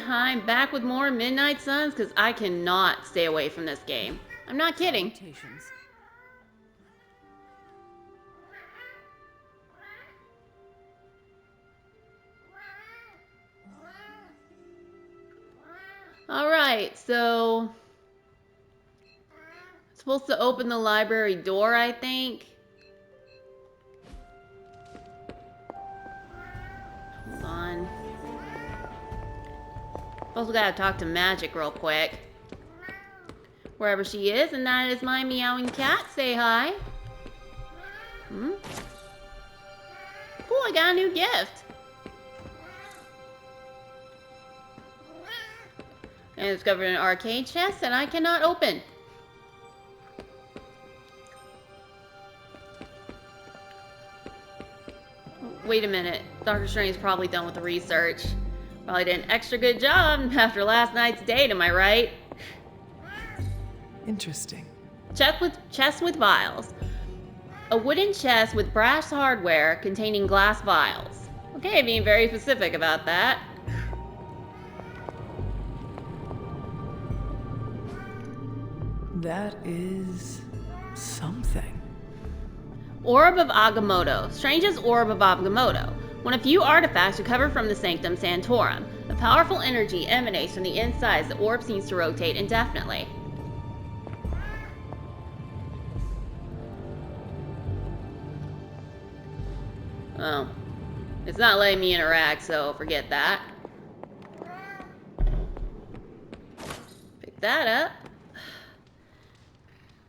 Hi, I'm back with more Midnight Suns because I cannot stay away from this game. I'm not kidding. Alright, so... supposed to open the library door, I think. Hold on. Also gotta talk to Magic real quick. Wherever she is, and that is my meowing cat. Say hi. Hmm? Cool, I got a new gift. I discovered an arcade chest that I cannot open. Wait a minute. Dr. Strange's probably done with the research. Probably did an extra good job after last night's date, am I right? Interesting. Chest with vials. A wooden chest with brass hardware containing glass vials. Okay, being very specific about that. That is something. Orb of Agamotto. Strange's Orb of Agamotto. One of few artifacts recovered from the Sanctum Sanctorum. A powerful energy emanates from the inside as the orb seems to rotate indefinitely. Oh. It's not letting me interact, so forget that. Pick that up.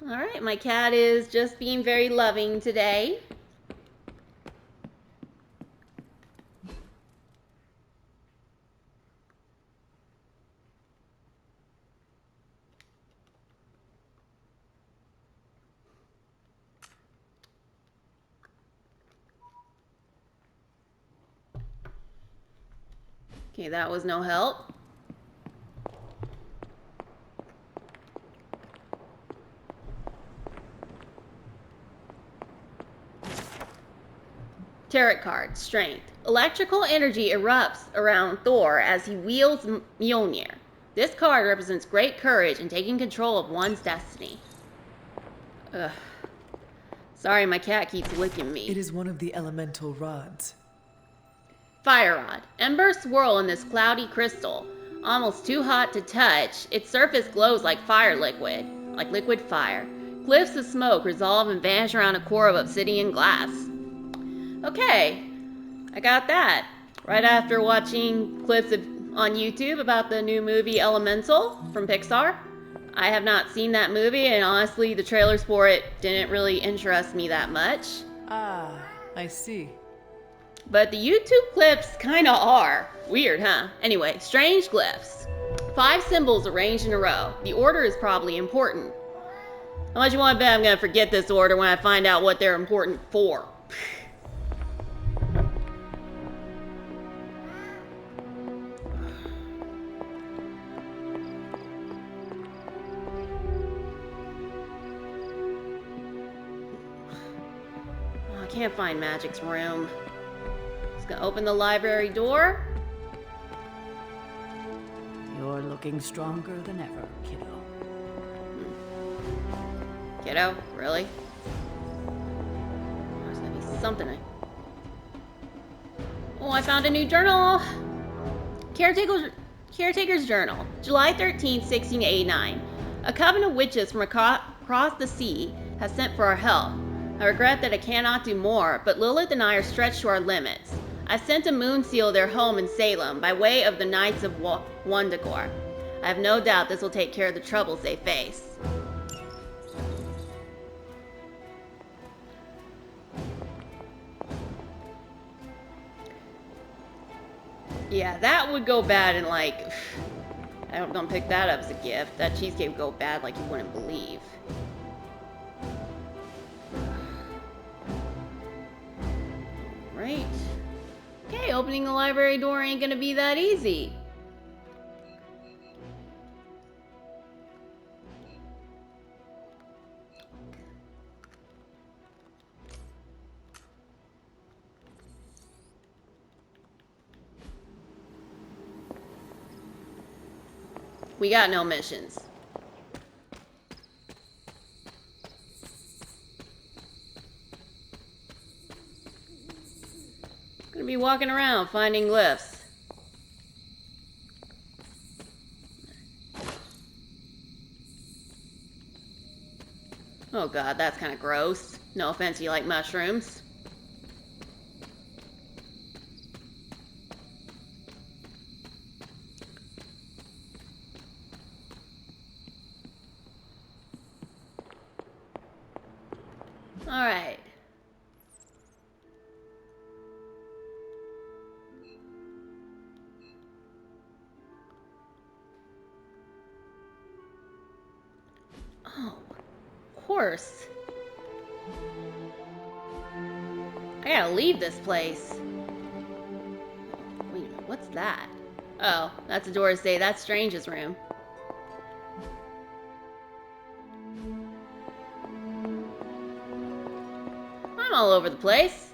Alright, my cat is just being very loving today. Okay, that was no help. Tarot card, Strength. Electrical energy erupts around Thor as he wields Mjolnir. This card represents great courage and taking control of one's destiny. Ugh. Sorry, my cat keeps licking me. It is one of the elemental rods. Fire rod. Embers swirl in this cloudy crystal. Almost too hot to touch, its surface glows like fire liquid, like liquid fire. Cliffs of smoke resolve and vanish around a core of obsidian glass. Okay, I got that. Right after watching clips on YouTube about the new movie Elemental from Pixar. I have not seen that movie, and honestly, the trailers for it didn't really interest me that much. Ah, I see. But the YouTube clips kinda are. Weird, huh? Anyway, strange glyphs. 5 symbols arranged in a row. The order is probably important. How much you want to bet I'm gonna forget this order when I find out what they're important for? Oh, I can't find Magic's room. Just gonna open the library door. You're looking stronger than ever, kiddo. Kiddo? Really? There's gonna be something. Oh, I found a new journal! Caretaker's Journal, July 13th, 1689. A coven of witches from across the sea has sent for our help. I regret that I cannot do more, but Lilith and I are stretched to our limits. I sent a moon seal their home in Salem by way of the Knights of Wandagore. I have no doubt this will take care of the troubles they face. Yeah, that would go bad in like... I don't pick that up as a gift. That cheesecake would go bad like you wouldn't believe. Right. Okay, opening the library door ain't gonna be that easy. We got no missions. Gonna be walking around finding glyphs. Oh god, that's kind of gross. No offense, you like mushrooms. Alright. Oh, of course. I gotta leave this place. Wait, what's that? Oh, that's a door to say that's Strange's room. I'm all over the place.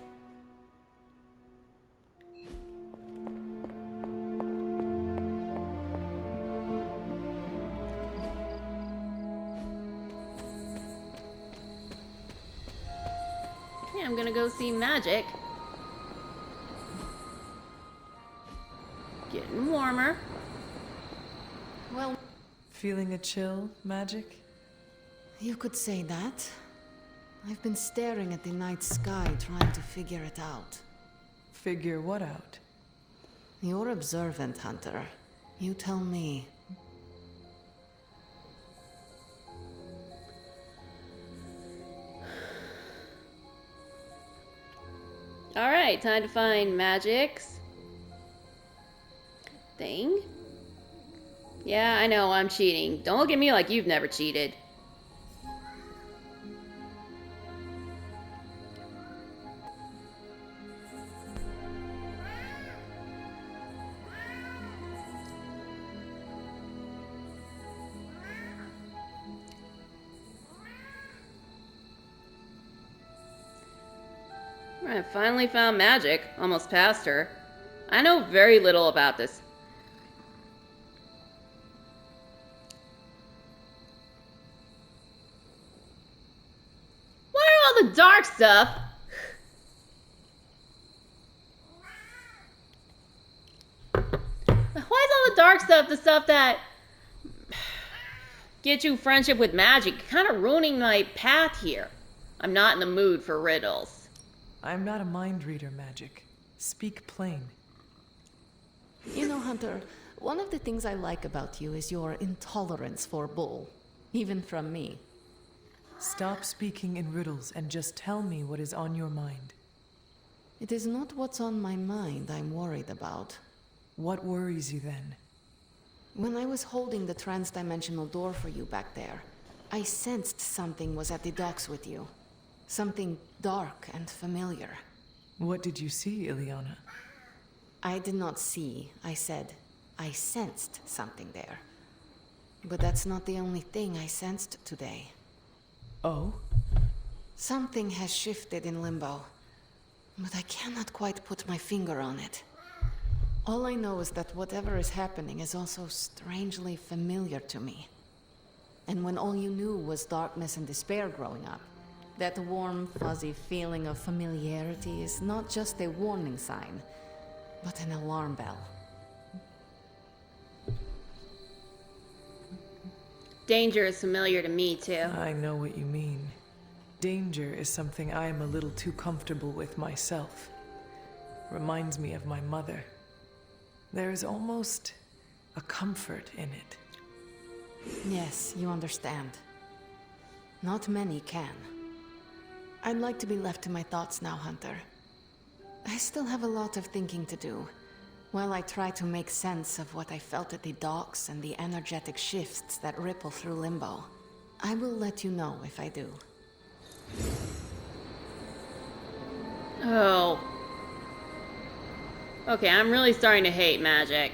Yeah, I'm gonna go see Magic. Getting warmer. Well, Feeling a chill, Magic? you could say that. I've been staring at the night sky trying to figure it out. Figure what out? You're observant, Hunter. You tell me. Alright, time to find Magic's thing. Yeah, I know, I'm cheating. Don't look at me like you've never cheated. I finally found Magic, almost past her. I know very little about this. Why are all the dark stuff? Why is all the dark stuff the stuff that get you friendship with magic? Kind of ruining my path here. I'm not in the mood for riddles. I'm not a mind reader, Magic. Speak plain. You know, Hunter, one of the things I like about you is your intolerance for bull. Even from me. Stop speaking in riddles and just tell me what is on your mind. It is not what's on my mind I'm worried about. What worries you then? When I was holding the trans-dimensional door for you back there, I sensed something was at the docks with you. Something dark and familiar. What did you see, Ileana? I did not see, I said. I sensed something there. But that's not the only thing I sensed today. Oh? Something has shifted in Limbo, but I cannot quite put my finger on it. All I know is that whatever is happening is also strangely familiar to me. And when all you knew was darkness and despair growing up, that warm, fuzzy feeling of familiarity is not just a warning sign, but an alarm bell. Danger is familiar to me, too. I know what you mean. Danger is something I am a little too comfortable with myself. Reminds me of my mother. There is almost a comfort in it. Yes, you understand. Not many can. I'd like to be left to my thoughts now, Hunter. I still have a lot of thinking to do, while I try to make sense of what I felt at the docks and the energetic shifts that ripple through Limbo. I will let you know if I do. Oh. Okay, I'm really starting to hate magic.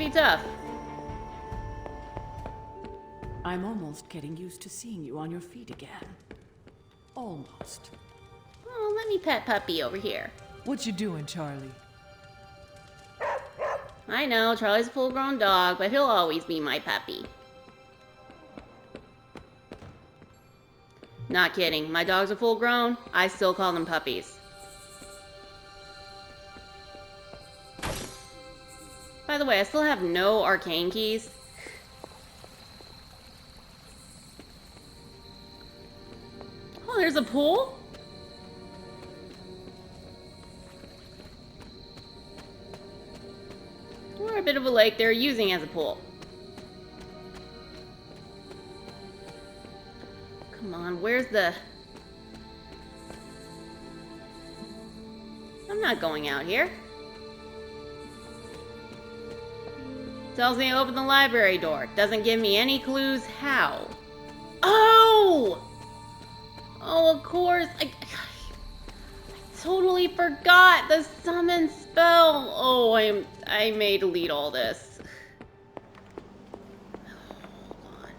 be tough. I'm almost getting used to seeing you on your feet again. Almost. Oh, let me pet Puppy over here. What you doing, Charlie? I know, Charlie's a full-grown dog, but he'll always be my puppy. Not kidding. My dogs are full-grown. I still call them puppies. By the way, I still have no arcane keys. Oh, there's a pool? Or a bit of a lake they're using as a pool. Come on, where's the... I'm not going out here. Tells me to open the library door. Doesn't give me any clues how. Oh! Oh, of course. I totally forgot the summon spell. Oh, I may delete all this. Hold on.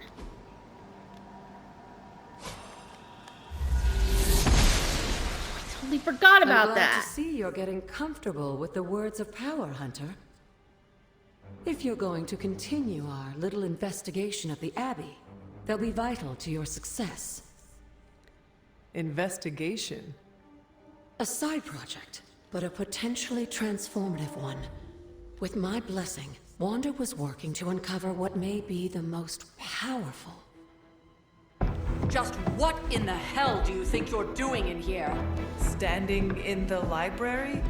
I totally forgot about I'm glad that. to see you're getting comfortable with the words of power, Hunter. If you're going to continue our little investigation of the Abbey, they'll be vital to your success. Investigation? A side project, but a potentially transformative one. With my blessing, Wanda was working to uncover what may be the most powerful. Just what in the hell do you think you're doing in here? Standing in the library?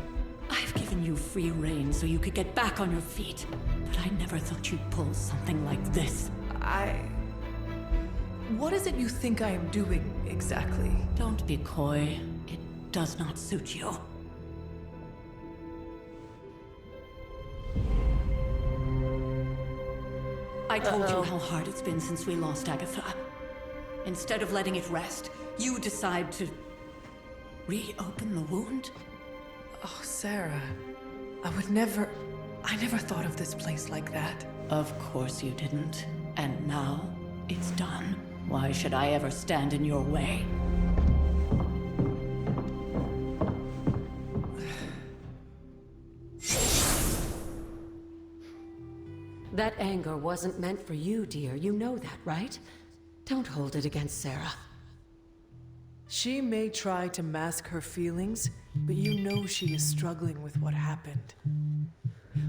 I've given you free rein so you could get back on your feet, but I never thought you'd pull something like this. What is it you think I am doing, exactly? Don't be coy. It does not suit you. I told you how hard it's been since we lost Agatha. Instead of letting it rest, you decide to reopen the wound? Oh, Sarah. I never thought of this place like that. Of course you didn't. And now, it's done. Why should I ever stand in your way? That anger wasn't meant for you, dear. You know that, right? Don't hold it against Sarah. She may try to mask her feelings, but you know she is struggling with what happened.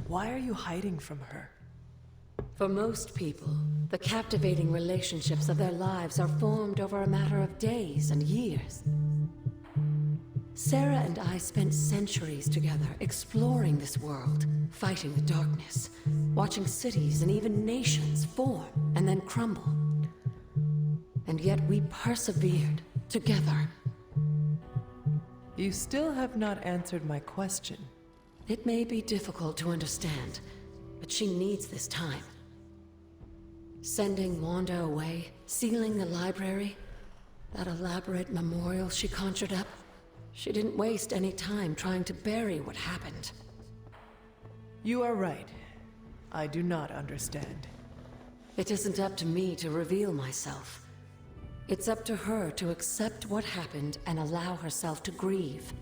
Why are you hiding from her? For most people, the captivating relationships of their lives are formed over a matter of days and years. Sarah and I spent centuries together exploring this world, fighting the darkness, watching cities and even nations form and then crumble. And yet we persevered together. You still have not answered my question. It may be difficult to understand, but she needs this time. Sending Wanda away, sealing the library, that elaborate memorial she conjured up. She didn't waste any time trying to bury what happened. You are right. I do not understand. It isn't up to me to reveal myself. It's up to her to accept what happened and allow herself to grieve.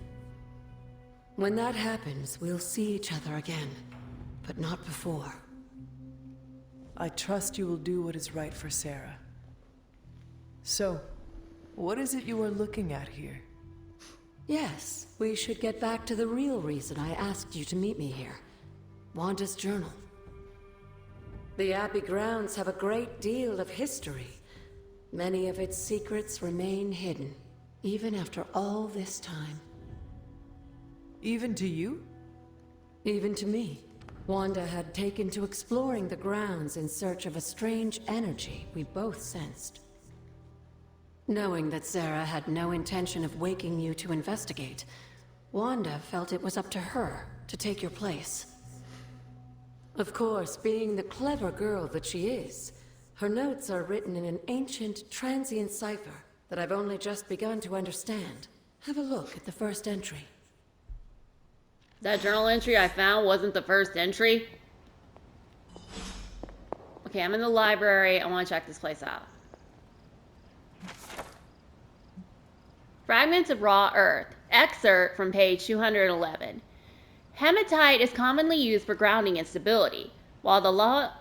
When that happens, we'll see each other again, but not before. I trust you will do what is right for Sarah. So, what is it you are looking at here? Yes, we should get back to the real reason I asked you to meet me here. Wanda's journal. The Abbey grounds have a great deal of history. Many of its secrets remain hidden, even after all this time. Even to you? Even to me. Wanda had taken to exploring the grounds in search of a strange energy we both sensed. Knowing that Sarah had no intention of waking you to investigate, Wanda felt it was up to her to take your place. Of course, being the clever girl that she is, her notes are written in an ancient, transient cipher that I've only just begun to understand. Have a look at the first entry. That journal entry I found wasn't the first entry. Okay, I'm in the library. I want to check this place out. Fragments of raw earth. Excerpt from page 211. Hematite is commonly used for grounding and stability. While the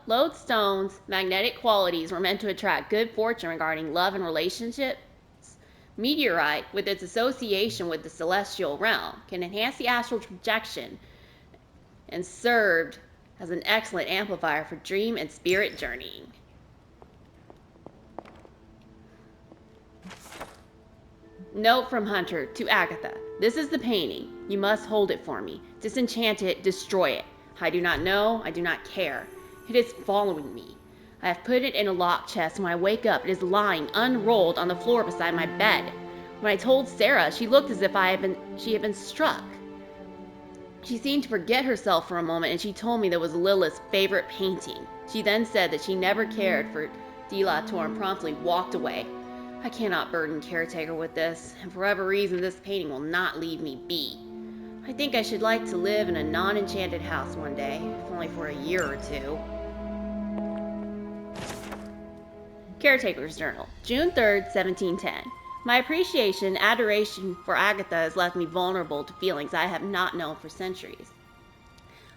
lodestone's magnetic qualities were meant to attract good fortune regarding love and relationships, meteorite, with its association with the celestial realm, can enhance the astral projection and served as an excellent amplifier for dream and spirit journeying. Note from Hunter to Agatha. This is the painting. You must hold it for me. Disenchant it, destroy it. I do not know, I do not care. It is following me. I have put it in a locked chest, and when I wake up, it is lying unrolled on the floor beside my bed. When I told Sarah, she looked as if she had been struck. She seemed to forget herself for a moment, and she told me that was Lilith's favorite painting. She then said that she never cared for Delator and promptly walked away. I cannot burden Caretaker with this, and for whatever reason, this painting will not leave me be. I think I should like to live in a non-enchanted house one day, if only for a year or two. Caretaker's Journal, June 3rd, 1710. My appreciation and adoration for Agatha has left me vulnerable to feelings I have not known for centuries.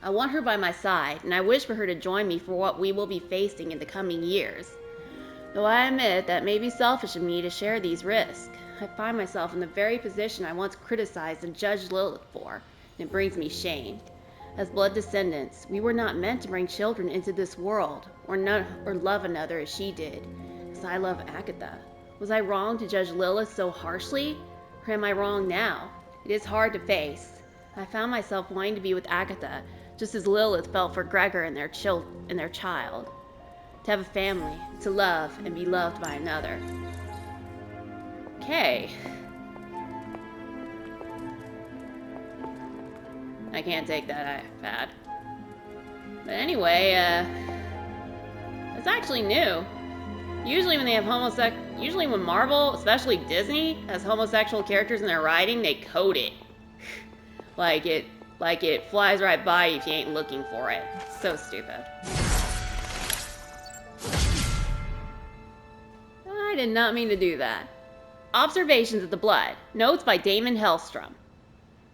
I want her by my side, and I wish for her to join me for what we will be facing in the coming years. Though I admit that it may be selfish of me to share these risks, I find myself in the very position I once criticized and judged Lilith for, and it brings me shame. As blood descendants, we were not meant to bring children into this world, or love another as she did, as I love Agatha. Was I wrong to judge Lilith so harshly, or am I wrong now? It is hard to face. I found myself wanting to be with Agatha, just as Lilith felt for Gregor and their child. To have a family, to love and be loved by another. Okay. I can't take that bad. But anyway, it's actually new. Usually when they have usually when Marvel, especially Disney, has homosexual characters in their writing, they code it. like it flies right by you if you ain't looking for it. So stupid. I did not mean to do that. Observations of the blood. Notes by Damon Hellstrom.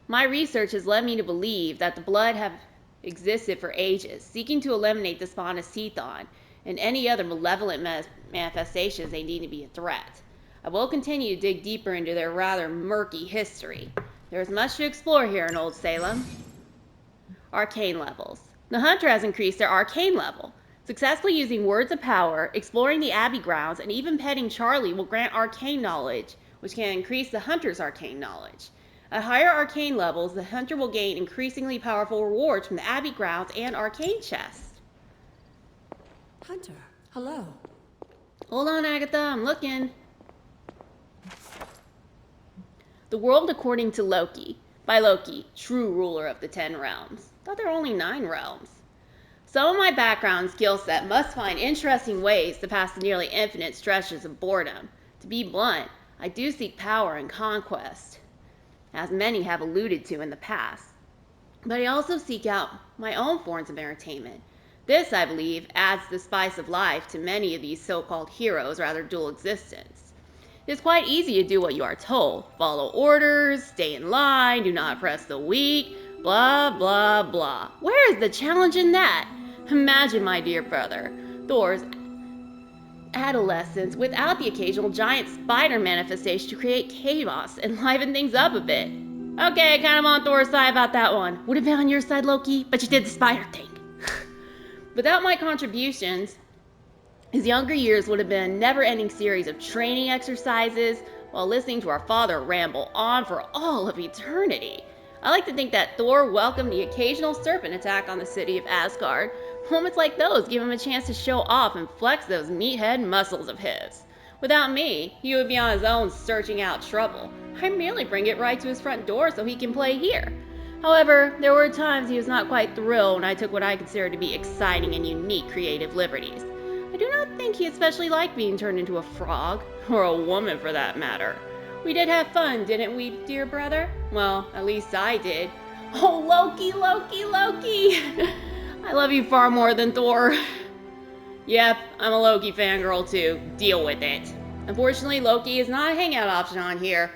My research has led me to believe that the blood have existed for ages, seeking to eliminate the spawn of Cethon and any other malevolent manifestations they need to be a threat. I will continue to dig deeper into their rather murky history. There is much to explore here in Old Salem. Arcane levels. The Hunter has increased their arcane level. Successfully using words of power, exploring the Abbey grounds, and even petting Charlie will grant arcane knowledge, which can increase the Hunter's arcane knowledge. At higher arcane levels, the Hunter will gain increasingly powerful rewards from the Abbey grounds and arcane chests. Hunter, hello. Hold on, Agatha, I'm looking. The World According to Loki, by Loki, true ruler of the 10 realms. Thought there were only 9 realms. Some of my background skill set must find interesting ways to pass the nearly infinite stretches of boredom. To be blunt, I do seek power and conquest, as many have alluded to in the past. But I also seek out my own forms of entertainment. This, I believe, adds the spice of life to many of these so-called heroes' rather dual existence. It is quite easy to do what you are told. Follow orders, stay in line, do not oppress the weak, blah, blah, blah. Where is the challenge in that? Imagine, my dear brother, Thor's adolescence without the occasional giant spider manifestation to create chaos and liven things up a bit. Okay, kind of on Thor's side about that one. Would have been on your side, Loki, but you did the spider thing. Without my contributions, his younger years would have been a never-ending series of training exercises while listening to our father ramble on for all of eternity. I like to think that Thor welcomed the occasional serpent attack on the city of Asgard. Moments like those give him a chance to show off and flex those meathead muscles of his. Without me, he would be on his own searching out trouble. I merely bring it right to his front door so he can play here. However, there were times he was not quite thrilled when I took what I considered to be exciting and unique creative liberties. I do not think he especially liked being turned into a frog, or a woman for that matter. We did have fun, didn't we, dear brother? Well, at least I did. Oh, Loki, Loki, Loki! I love you far more than Thor. Yep, I'm a Loki fangirl too. Deal with it. Unfortunately, Loki is not a hangout option on here.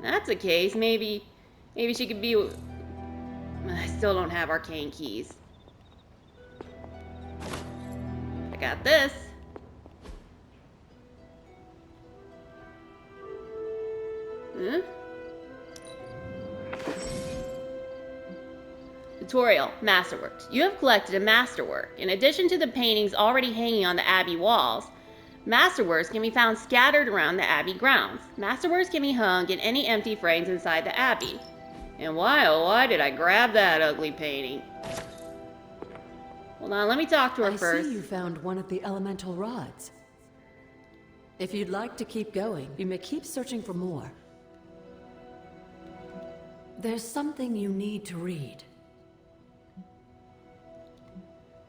That's the case. Maybe she could be... I still don't have arcane keys. I got this. Huh? Tutorial, Masterworks. You have collected a masterwork. In addition to the paintings already hanging on the Abbey walls, masterworks can be found scattered around the Abbey grounds. Masterworks can be hung in any empty frames inside the Abbey. And why, oh why did I grab that ugly painting? Hold on, let me talk to her first. I see you found one of the elemental rods. If you'd like to keep going, you may keep searching for more. There's something you need to read.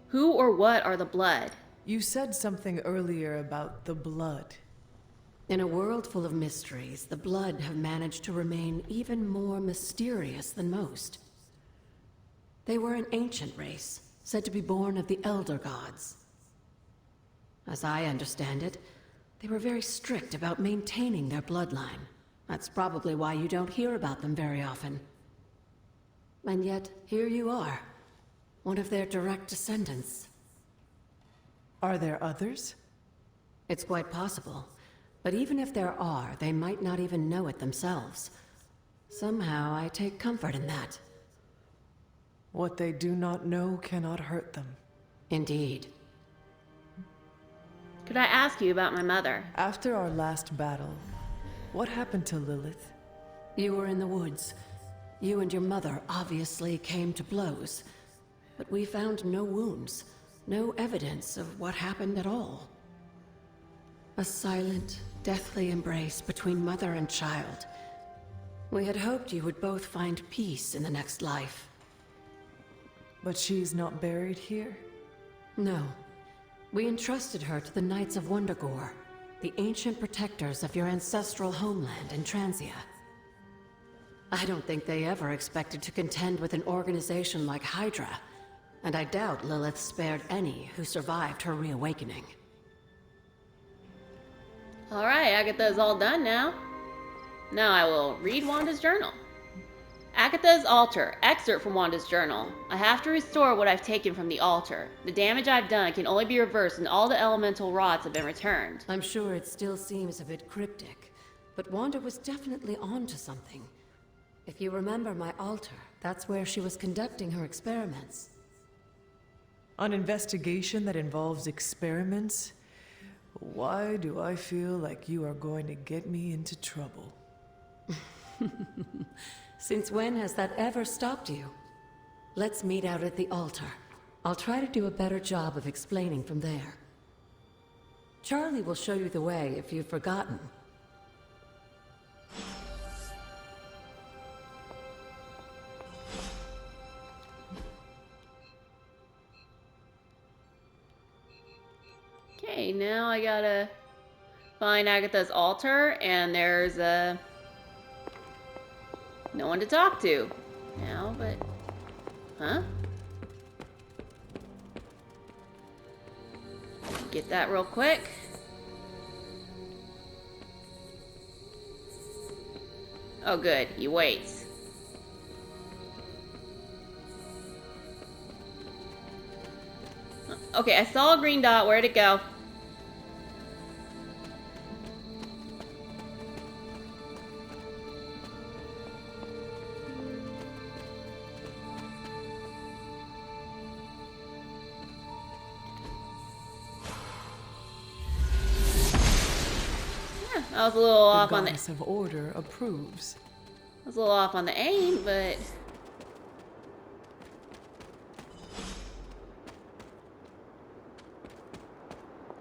Who or what are the blood? You said something earlier about the blood. In a world full of mysteries, the blood have managed to remain even more mysterious than most. They were an ancient race, said to be born of the Elder Gods. As I understand it, they were very strict about maintaining their bloodline. That's probably why you don't hear about them very often. And yet, here you are, one of their direct descendants. Are there others? It's quite possible. But even if there are, they might not even know it themselves. Somehow, I take comfort in that. What they do not know cannot hurt them. Indeed. Could I ask you about my mother? After our last battle, what happened to Lilith? You were in the woods. You and your mother obviously came to blows. But we found no wounds, no evidence of what happened at all. A silent, deathly embrace between mother and child. We had hoped you would both find peace in the next life. But she's not buried here? No. We entrusted her to the Knights of Wundagore, the ancient protectors of your ancestral homeland in Transia. I don't think they ever expected to contend with an organization like Hydra, and I doubt Lilith spared any who survived her reawakening. Alright, Agatha is all done now. Now I will read Wanda's journal. Agatha's altar. Excerpt from Wanda's journal. I have to restore what I've taken from the altar. The damage I've done can only be reversed when all the elemental rods have been returned. I'm sure it still seems a bit cryptic, but Wanda was definitely onto something. If you remember my altar, that's where she was conducting her experiments. An investigation that involves experiments? Why do I feel like you are going to get me into trouble? Since when has that ever stopped you? Let's meet out at the altar. I'll try to do a better job of explaining from there. Charlie will show you the way if you've forgotten. Okay, now I gotta find Agatha's altar, and there's no one to talk to now, but... Huh? Get that real quick. Oh good, he waits. Okay, I saw a green dot. Where'd it go? I was a little off on the... Goddess of Order approves. I was a little off on the aim, but...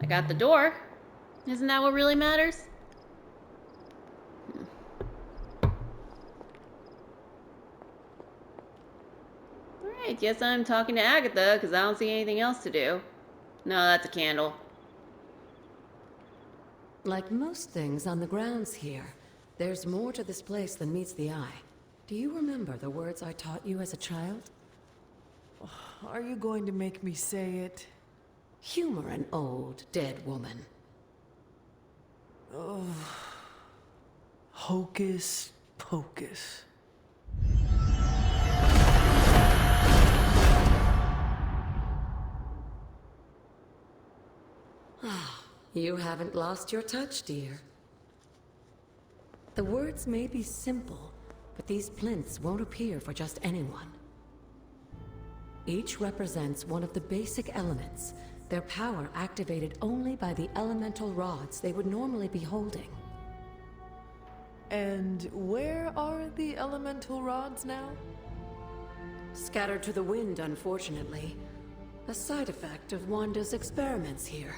I got the door. Isn't that what really matters? Alright, guess I'm talking to Agatha, because I don't see anything else to do. No, that's a candle. Like most things on the grounds here, there's more to this place than meets the eye. Do you remember the words I taught you as a child? Are you going to make me say it? Humor an old, dead woman. Hocus pocus. You haven't lost your touch, dear. The words may be simple, but these plinths won't appear for just anyone. Each represents one of the basic elements, their power activated only by the elemental rods they would normally be holding. And where are the elemental rods now? Scattered to the wind, unfortunately. A side effect of Wanda's experiments here.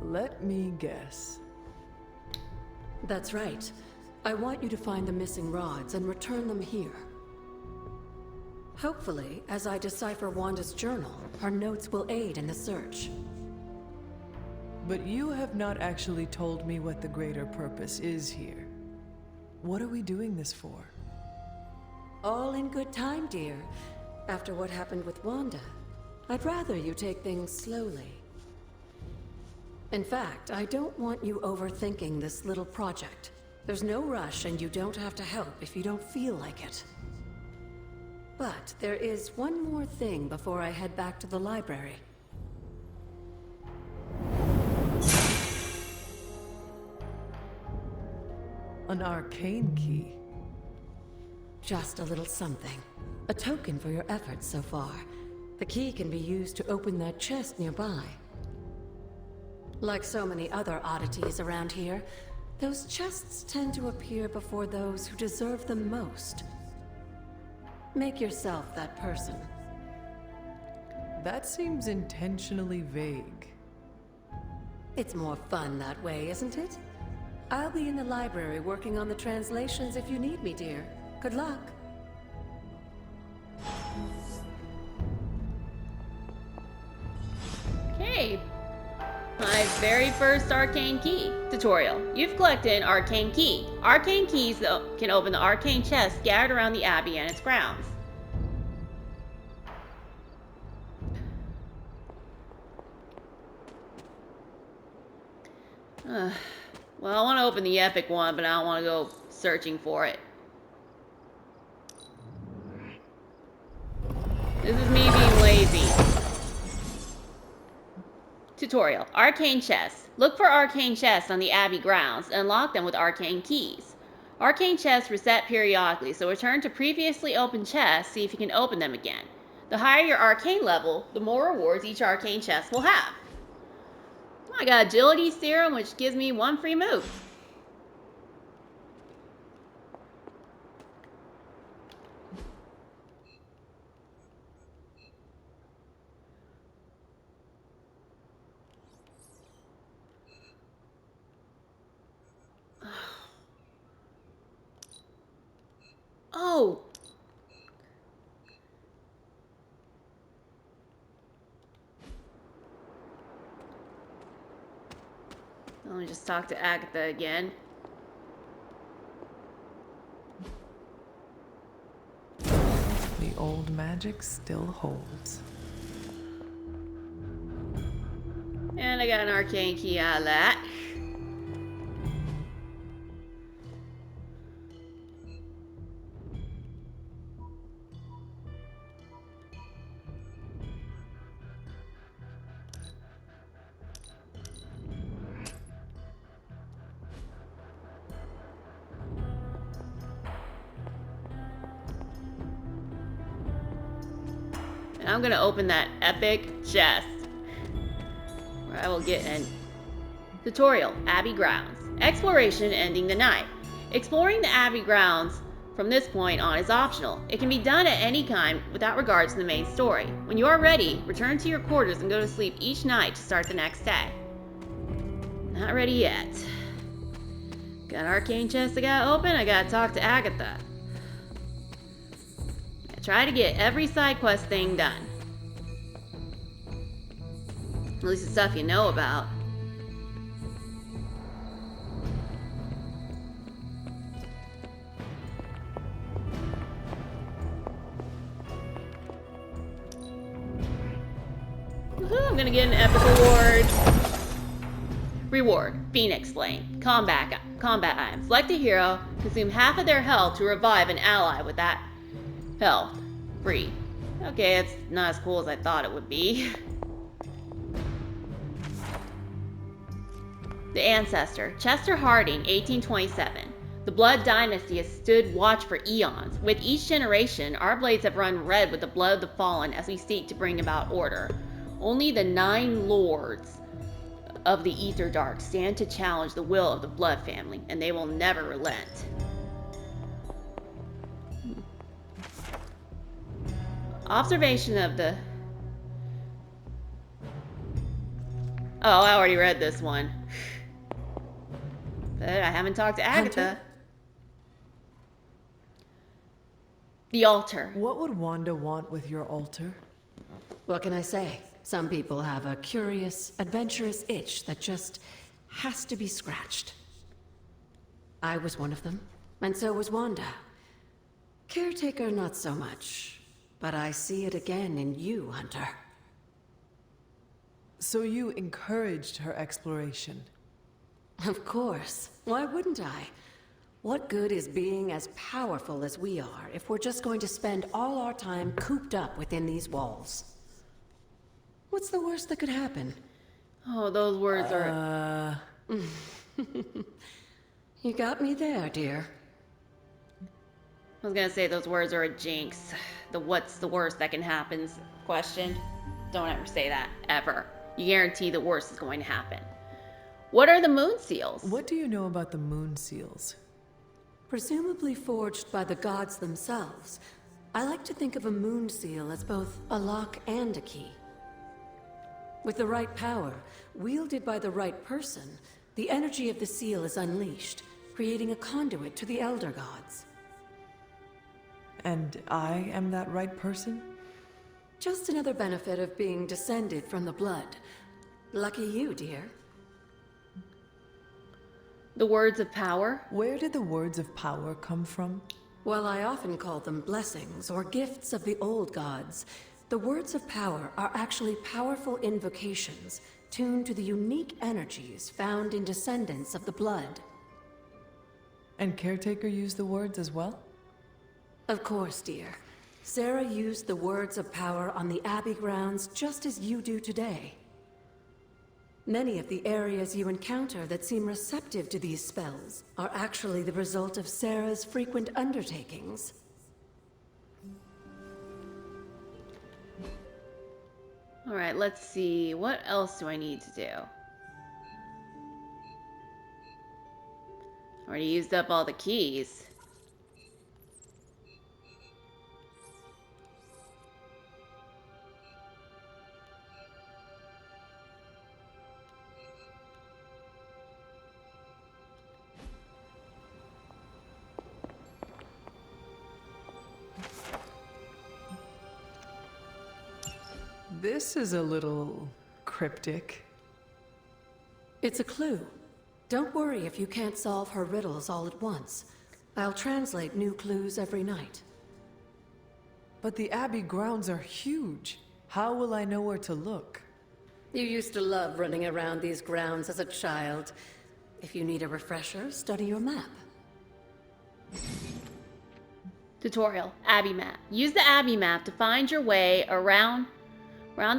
Let me guess. That's right. I want you to find the missing rods and return them here. Hopefully, as I decipher Wanda's journal, her notes will aid in the search. But you have not actually told me what the greater purpose is here. What are we doing this for? All in good time, dear. After what happened with Wanda, I'd rather you take things slowly. In fact, I don't want you overthinking this little project. There's no rush, and you don't have to help if you don't feel like it. But there is one more thing before I head back to the library. An arcane key. Just a little something. A token for your efforts so far. The key can be used to open that chest nearby. Like so many other oddities around here, those chests tend to appear before those who deserve them most. Make yourself that person. That seems intentionally vague. It's more fun that way, isn't it? I'll be in the library working on the translations if you need me, dear. Good luck. Okay. My very first arcane key tutorial. You've collected an arcane key. Arcane keys can open the arcane chest scattered around the abbey and its grounds. Well, I want to open the epic one, but I don't want to go searching for it. This is me being lazy. Tutorial. Arcane chests. Look for arcane chests on the abbey grounds and unlock them with arcane keys. Arcane chests reset periodically, so return to previously opened chests, see if you can open them again. The higher your arcane level, the more rewards each arcane chest will have. I got agility serum, which gives me 1 free move. Oh! Let me just talk to Agatha again. The old magic still holds. And I got an arcane key out of that. And I'm gonna open that epic chest, where I will get an tutorial. Abbey grounds. Exploration ending the night. Exploring the Abbey grounds from this point on is optional. It can be done at any time without regard to the main story. When you are ready, return to your quarters and go to sleep each night to start the next day. Not ready yet. Got an arcane chest I gotta open. I gotta talk to Agatha. Try to get every side quest thing done. At least the stuff you know about. gonna get an epic award. Reward, Phoenix Flame. Combat item. Select a hero, consume half of their health to revive an ally with that health. Free. Okay, it's not as cool as I thought it would be. The Ancestor, Chester Harding, 1827. The Blood Dynasty has stood watch for eons. With each generation, our blades have run red with the blood of the fallen as we seek to bring about order. Only the 9 lords of the Ether Dark stand to challenge the will of the Blood family, and they will never relent. Observation of the... Oh, I already read this one. But I haven't talked to Agatha. Hunter? The altar. What would Wanda want with your altar? What can I say? Some people have a curious, adventurous itch that just has to be scratched. I was one of them, and so was Wanda. Caretaker, not so much. But I see it again in you, Hunter. So you encouraged her exploration? Of course. Why wouldn't I? What good is being as powerful as we are if we're just going to spend all our time cooped up within these walls? What's the worst that could happen? Oh, those words are... You got me there, dear. I was gonna say those words are a jinx. The what's the worst that can happen question. Don't ever say that, ever. You guarantee the worst is going to happen. What are the moon seals? What do you know about the moon seals? Presumably forged by the gods themselves. I like to think of a moon seal as both a lock and a key. With the right power, wielded by the right person, the energy of the seal is unleashed, creating a conduit to the Elder Gods. And I am that right person? Just another benefit of being descended from the blood. Lucky you, dear. The words of power? Where did the words of power come from? While I often call them blessings or gifts of the old gods, the words of power are actually powerful invocations tuned to the unique energies found in descendants of the blood. And Caretaker used the words as well? Of course, dear. Sarah used the words of power on the Abbey grounds just as you do today. Many of the areas you encounter that seem receptive to these spells are actually the result of Sarah's frequent undertakings. Alright, let's see. What else do I need to do? Already used up all the keys. This is a little cryptic. It's a clue. Don't worry if you can't solve her riddles all at once. I'll translate new clues every night. But the Abbey grounds are huge. How will I know where to look? You used to love running around these grounds as a child. If you need a refresher, study your map. Tutorial. Abbey map. Use the Abbey map to find your way around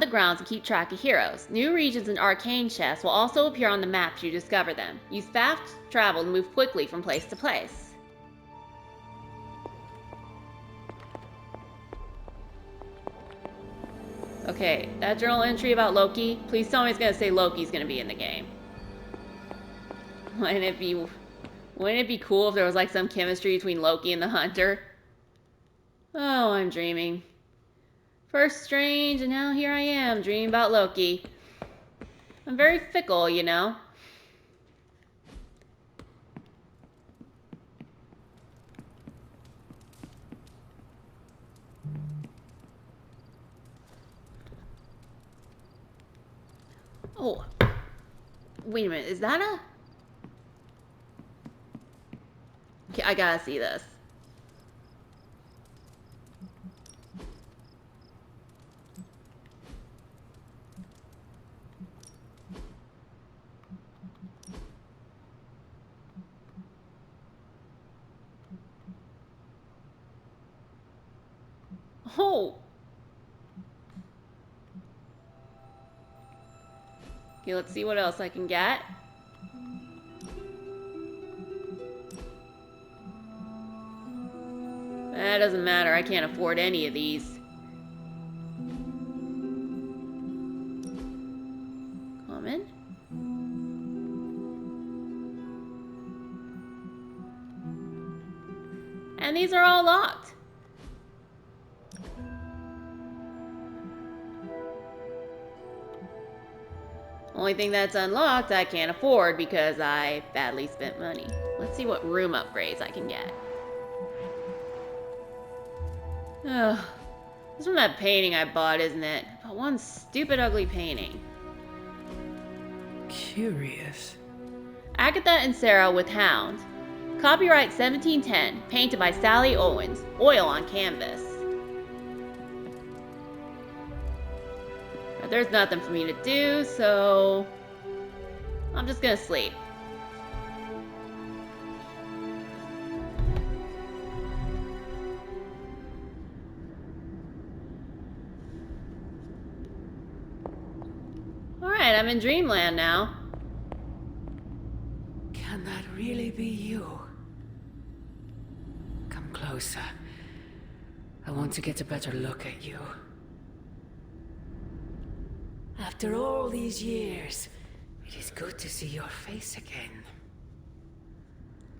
the grounds and keep track of heroes. New regions and arcane chests will also appear on the map as you discover them. Use fast travel to move quickly from place to place. Okay, that journal entry about Loki. Please tell me it's gonna say Loki's gonna be in the game. Wouldn't it be cool if there was like some chemistry between Loki and the Hunter? Oh, I'm dreaming. First Strange, and now here I am, dreaming about Loki. I'm very fickle, you know. Oh. Wait a minute, is that a... Okay, I gotta see this. Oh. Okay, let's see what else I can get. That doesn't matter. I can't afford any of these. Common. And these are all locked. Only thing that's unlocked I can't afford because I badly spent money. Let's see what room upgrades I can get. Ugh. This is from that painting I bought, isn't it? But one stupid ugly painting. Curious. Agatha and Sarah with Hound. Copyright 1710. Painted by Sally Owens. Oil on canvas. But there's nothing for me to do, so I'm just gonna sleep. Alright, I'm in dreamland now. Can that really be you? Come closer. I want to get a better look at you. After all these years, it is good to see your face again.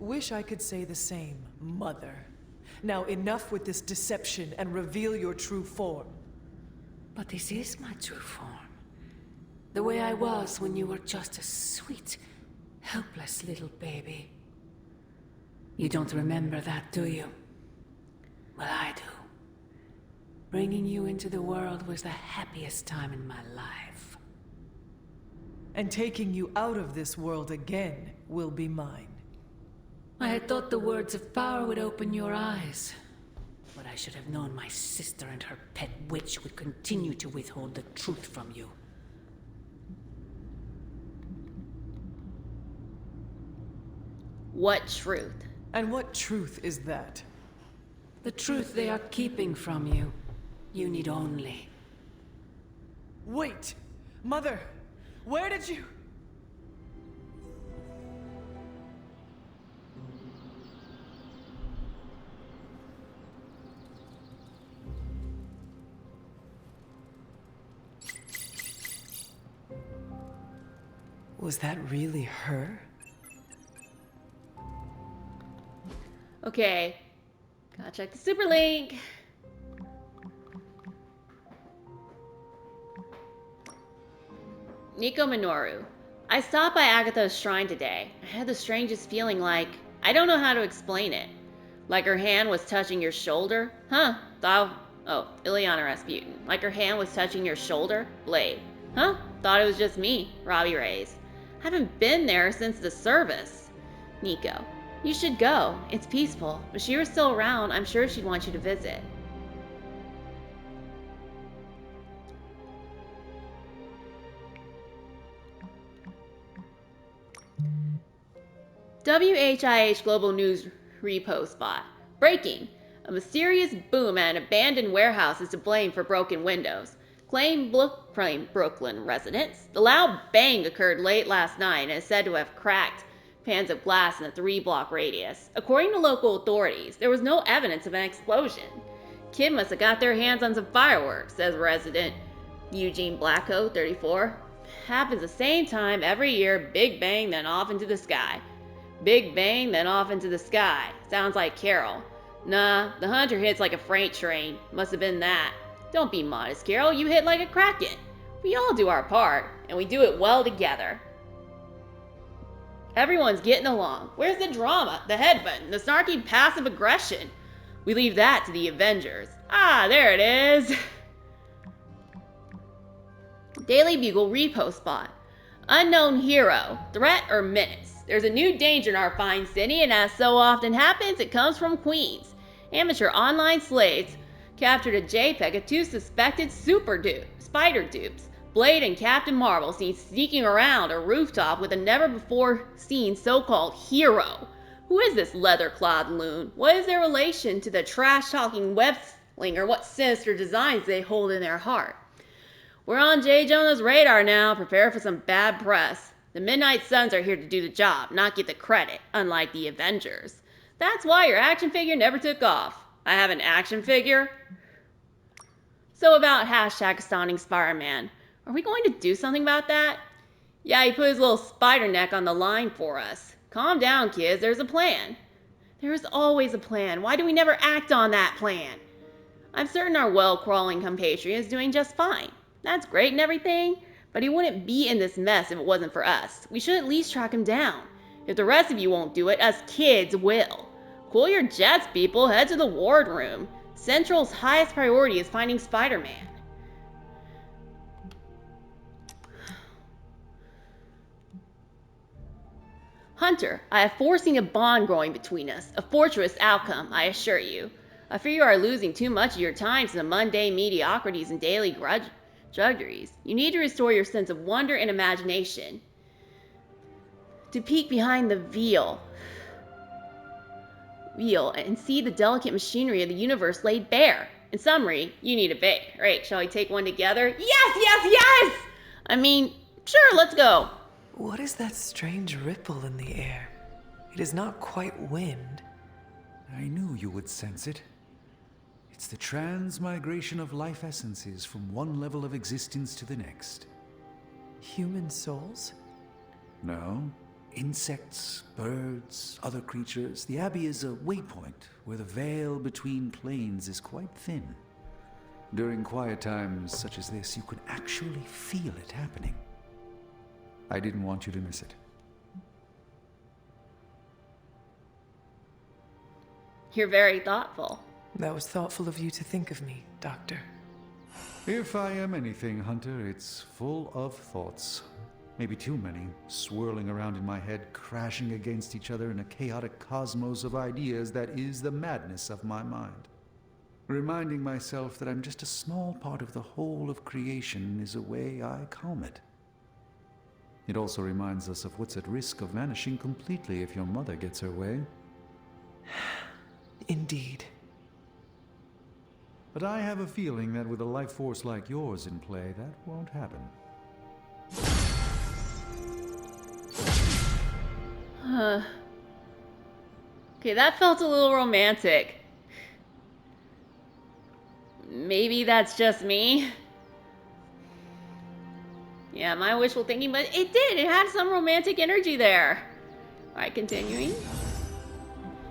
Wish I could say the same, Mother. Now enough with this deception and reveal your true form. But this is my true form. The way I was when you were just a sweet, helpless little baby. You don't remember that, do you? Well, I do. Bringing you into the world was the happiest time in my life. And taking you out of this world again will be mine. I had thought the words of power would open your eyes. But I should have known my sister and her pet witch would continue to withhold the truth from you. What truth? And what truth is that? The truth they are keeping from you. You need only. Wait! Mother! Where did you... Was that really her? Okay. Gotta check the super link. Nico Minoru. I stopped by Agatha's shrine today. I had the strangest feeling like... I don't know how to explain it. Like her hand was touching your shoulder? Huh? Oh, Ileana Rasputin. Like her hand was touching your shoulder? Blade. Huh? Thought it was just me. Robbie Reyes. Haven't been there since the service. Nico. You should go. It's peaceful. If she were still around, I'm sure she'd want you to visit. WHIH Global News repost bot. Breaking. A mysterious boom at an abandoned warehouse is to blame for broken windows. Claim Brooklyn residents. The loud bang occurred late last night and is said to have cracked pans of glass in a 3-block radius. According to local authorities, there was no evidence of an explosion. Kid must have got their hands on some fireworks, says resident Eugene Blacko, 34. Happens the same time every year, big bang, then off into the sky. Big bang, then off into the sky. Sounds like Carol. Nah, the hunter hits like a freight train. Must have been that. Don't be modest, Carol. You hit like a kraken. We all do our part, and we do it well together. Everyone's getting along. Where's the drama, the headbutt, the snarky passive aggression? We leave that to the Avengers. Ah, there it is. Daily Bugle repost bot. Unknown hero. Threat or menace. There's a new danger in our fine city, and as so often happens, it comes from Queens. Amateur online slaves captured a JPEG of 2 suspected spider dupes. Blade and Captain Marvel seen sneaking around a rooftop with a never-before-seen so-called hero. Who is this leather-clad loon? What is their relation to the trash-talking web Linger, what sinister designs they hold in their heart. We're on J. Jonah's radar now. Prepare for some bad press. The Midnight Suns are here to do the job, not get the credit, unlike the Avengers. That's why your action figure never took off. I have an action figure? So about hashtag stunning Spider-Man. Are we going to do something about that? Yeah, he put his little spider neck on the line for us. Calm down, kids. There's a plan. There is always a plan. Why do we never act on that plan? I'm certain our well-crawling compatriot is doing just fine. That's great and everything, but he wouldn't be in this mess if it wasn't for us. We should at least track him down. If the rest of you won't do it, us kids will. Cool your jets, people. Head to the ward room. Central's highest priority is finding Spider-Man. Hunter, I have foreseen a bond growing between us. A fortuitous outcome, I assure you. I fear you are losing too much of your time to the mundane mediocrities and daily drudgeries. You need to restore your sense of wonder and imagination. To peek behind the veil and see the delicate machinery of the universe laid bare. In summary, you need a break. Shall we take one together? Yes! I mean, sure, let's go. What is that strange ripple in the air? It is not quite wind. I knew you would sense it. It's the transmigration of life essences from one level of existence to the next. Human souls? No. Insects, birds, other creatures. The Abbey is a waypoint where the veil between planes is quite thin. During quiet times such as this, you could actually feel it happening. I didn't want you to miss it. You're very thoughtful. That was thoughtful of you to think of me, Doctor. If I am anything, Hunter, it's full of thoughts. Maybe too many, swirling around in my head, crashing against each other in a chaotic cosmos of ideas that is the madness of my mind. Reminding myself that I'm just a small part of the whole of creation is a way I calm it. It also reminds us of what's at risk of vanishing completely if your mother gets her way. Indeed. But I have a feeling that with a life force like yours in play, that won't happen. Okay, that felt a little romantic. Maybe that's just me. Yeah, my wishful thinking, but it did. It had some romantic energy there. Alright, continuing.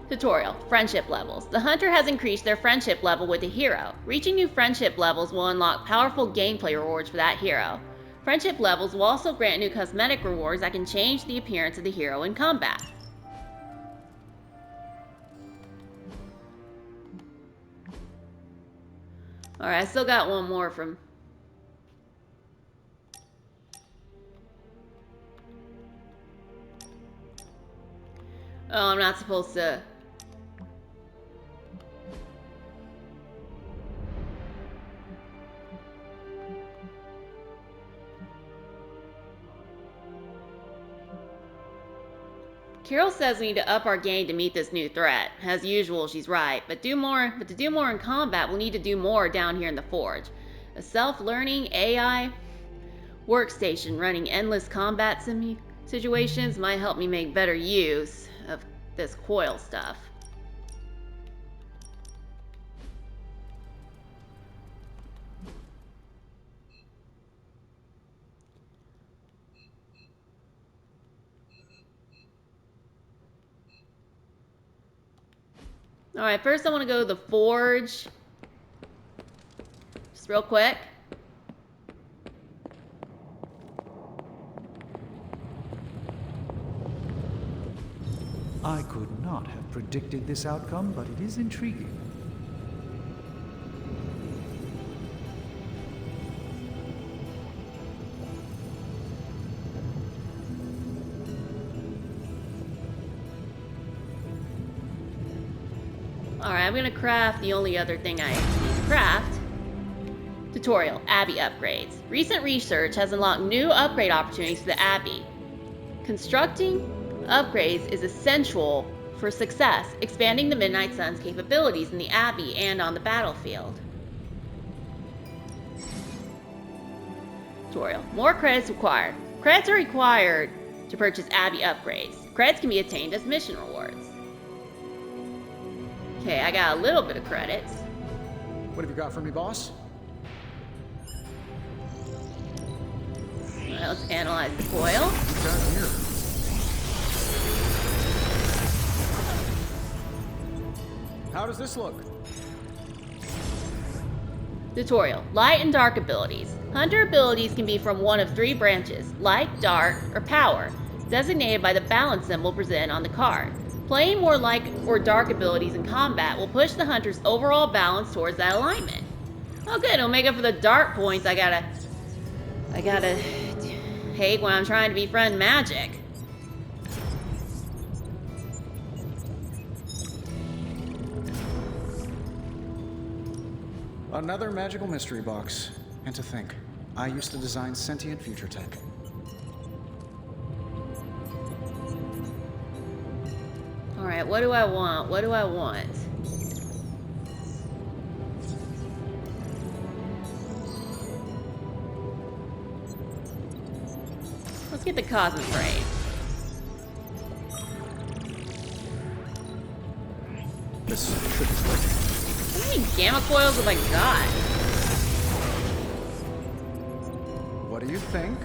Tutorial. Friendship levels. The hunter has increased their friendship level with the hero. Reaching new friendship levels will unlock powerful gameplay rewards for that hero. Friendship levels will also grant new cosmetic rewards that can change the appearance of the hero in combat. Alright, I still got one more from... Oh, I'm not supposed to... Carol says we need to up our game to meet this new threat. As usual, she's right. But to do more in combat, we'll need to do more down here in the Forge. A self-learning AI workstation running endless combat situations might help me make better use of this coil stuff. Alright, first I want to go to the Forge. Just real quick. I could not have predicted this outcome, but it is intriguing. Alright, I'm gonna craft the only other thing I need to craft. Tutorial, Abbey upgrades. Recent research has unlocked new upgrade opportunities for the Abbey. Constructing upgrades is essential for success, expanding the Midnight Sun's capabilities in the Abbey and on the battlefield. Tutorial. More credits required. Credits are required to purchase Abbey upgrades. Credits can be attained as mission rewards. Okay, I got a little bit of credits. What have you got for me, boss? Well, let's analyze the foil. What's down here? How does this look? Tutorial. Light and dark abilities. Hunter abilities can be from one of three branches: light, dark, or power, designated by the balance symbol presented on the card. Playing more light or dark abilities in combat will push the hunter's overall balance towards that alignment. Oh good, it'll make up for the dark points I gotta take when I'm trying to befriend magic. Another magical mystery box. And to think, I used to design sentient future tech. Alright, what do I want? What do I want? Let's get the Cosmic Ray. This should be quick. How many gamma coils have I got? What do you think?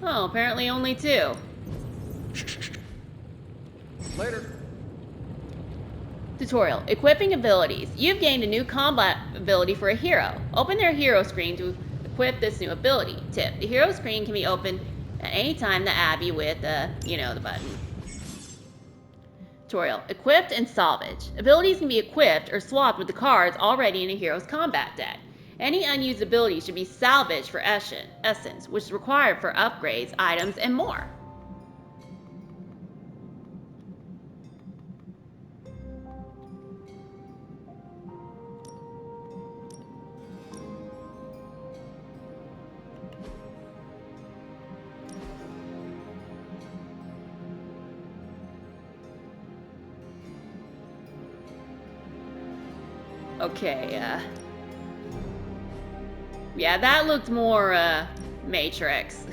Oh, apparently only two. Later. Tutorial. Equipping abilities. You've gained a new combat ability for a hero. Open their hero screen to equip this new ability. Tip. The hero screen can be opened at any time in the Abbey with, the button. Tutorial. Equipped and salvage. Abilities can be equipped or swapped with the cards already in a hero's combat deck. Any unused ability should be salvaged for essence, which is required for upgrades, items, and more. Okay, yeah, that looked more, Matrix.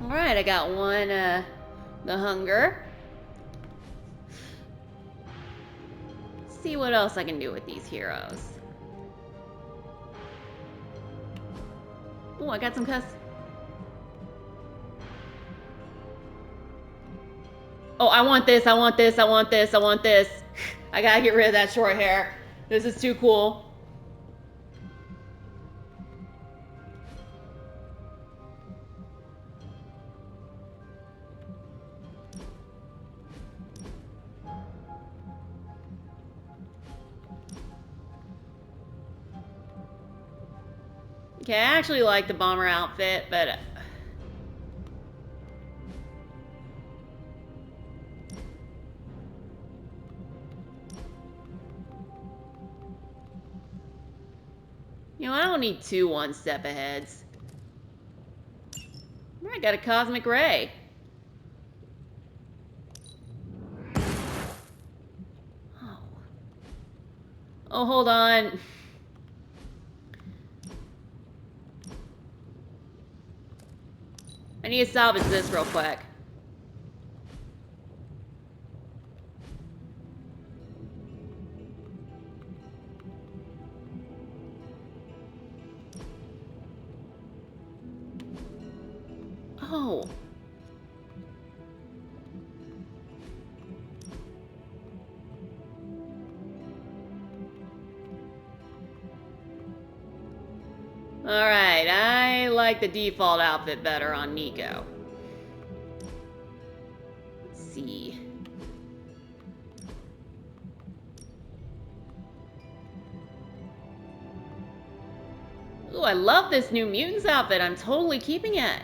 Alright, I got one, the hunger. Let's see what else I can do with these heroes. Oh, I got some Oh, I want this, I want this, I want this, I want this. I gotta get rid of that short hair. This is too cool. Okay, I actually like the bomber outfit, but... You know, I don't need two one-step aheads. I got a cosmic ray. Oh. Oh, hold on. I need to salvage this real quick. Alright, I like the default outfit better on Nico. Let's see. Ooh, I love this new mutant's outfit. I'm totally keeping it.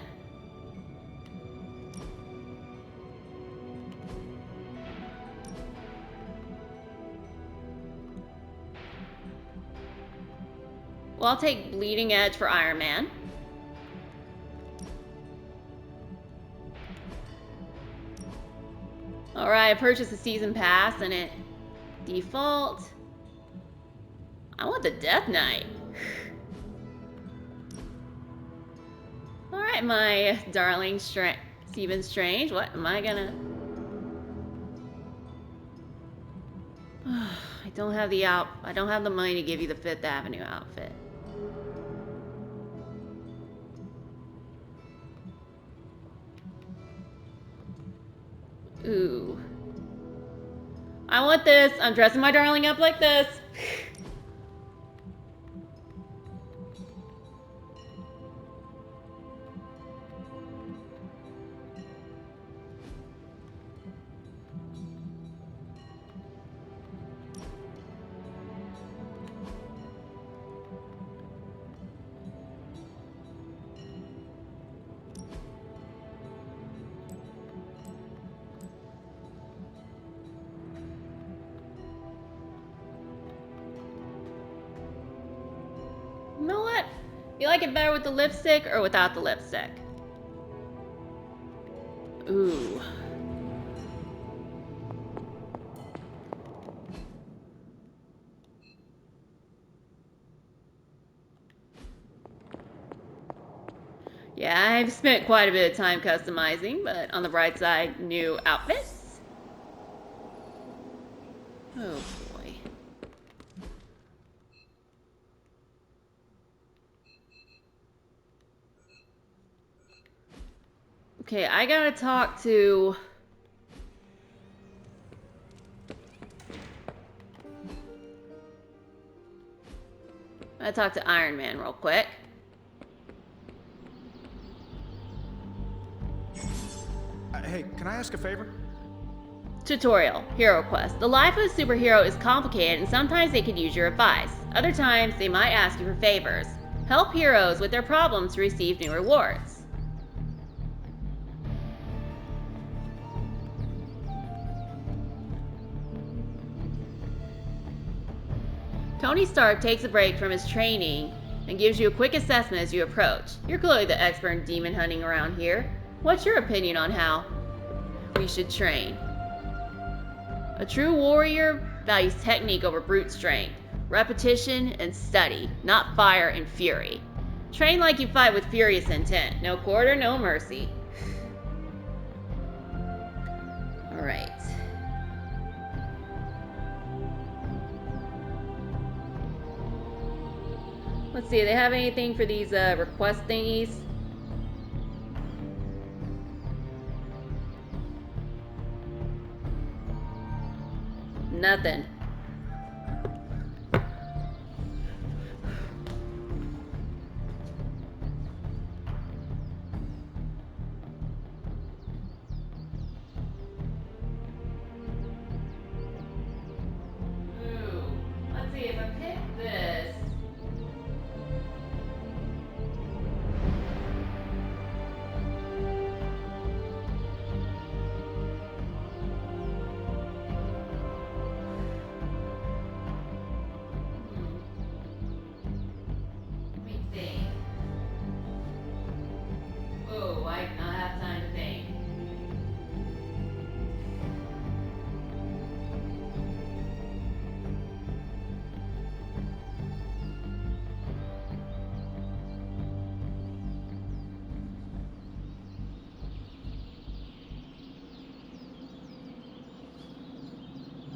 Well, I'll take Bleeding Edge for Iron Man. Alright, I purchased a season pass and it default. I want the Death Knight. Alright, my darling Stephen Strange. What am I gonna... I don't have the money to give you the Fifth Avenue outfit. Ooh. I want this. I'm dressing my darling up like this. You know what? You like it better with the lipstick or without the lipstick? Ooh. Yeah, I've spent quite a bit of time customizing, but on the bright side, new outfits. Oh boy. Okay, I gotta talk to... I talk to Iron Man real quick. Hey, can I ask a favor? Tutorial. Hero quest. The life of a superhero is complicated and sometimes they could use your advice. Other times they might ask you for favors. Help heroes with their problems to receive new rewards. Tony Stark takes a break from his training and gives you a quick assessment as you approach. You're clearly the expert in demon hunting around here. What's your opinion on how we should train? A true warrior values technique over brute strength, repetition and study, not fire and fury. Train like you fight with furious intent. No quarter, no mercy. Alright. Let's see, do they have anything for these request thingies? Nothing. Ooh, let's see if I pick this. Let me think. Oh, I don't have time to think.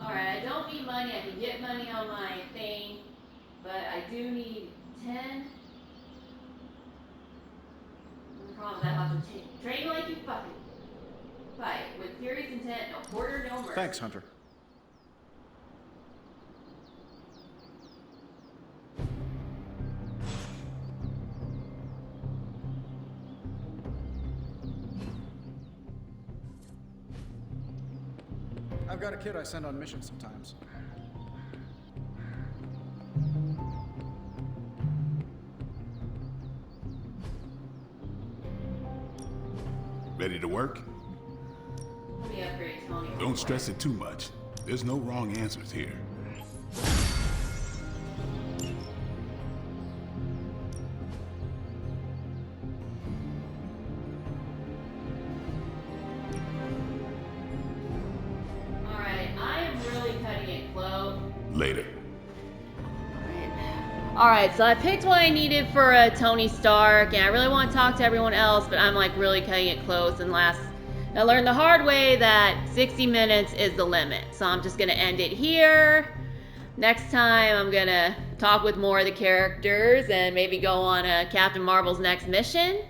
Alright, I don't need money. I can get money on my thing, but I do need 10. The problem is I have to train like you fucking fight with furious intent, no quarter, no mercy. Thanks, Hunter. I've got a kid I send on missions sometimes. Ready to work? Let me upgrade Tony. Don't stress it too much. There's no wrong answers here. Alright, I am really cutting it close. Later. Alright, so I picked what I needed for Tony Stark, and I really want to talk to everyone else, but I'm like really cutting it close. And I learned the hard way that 60 minutes is the limit. So I'm just going to end it here. Next time I'm going to talk with more of the characters and maybe go on Captain Marvel's next mission.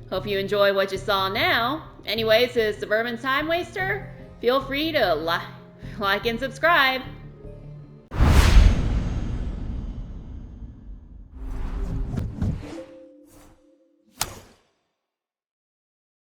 Hope you enjoy what you saw now. Anyways, this is Suburban Time Waster. Feel free to like and subscribe.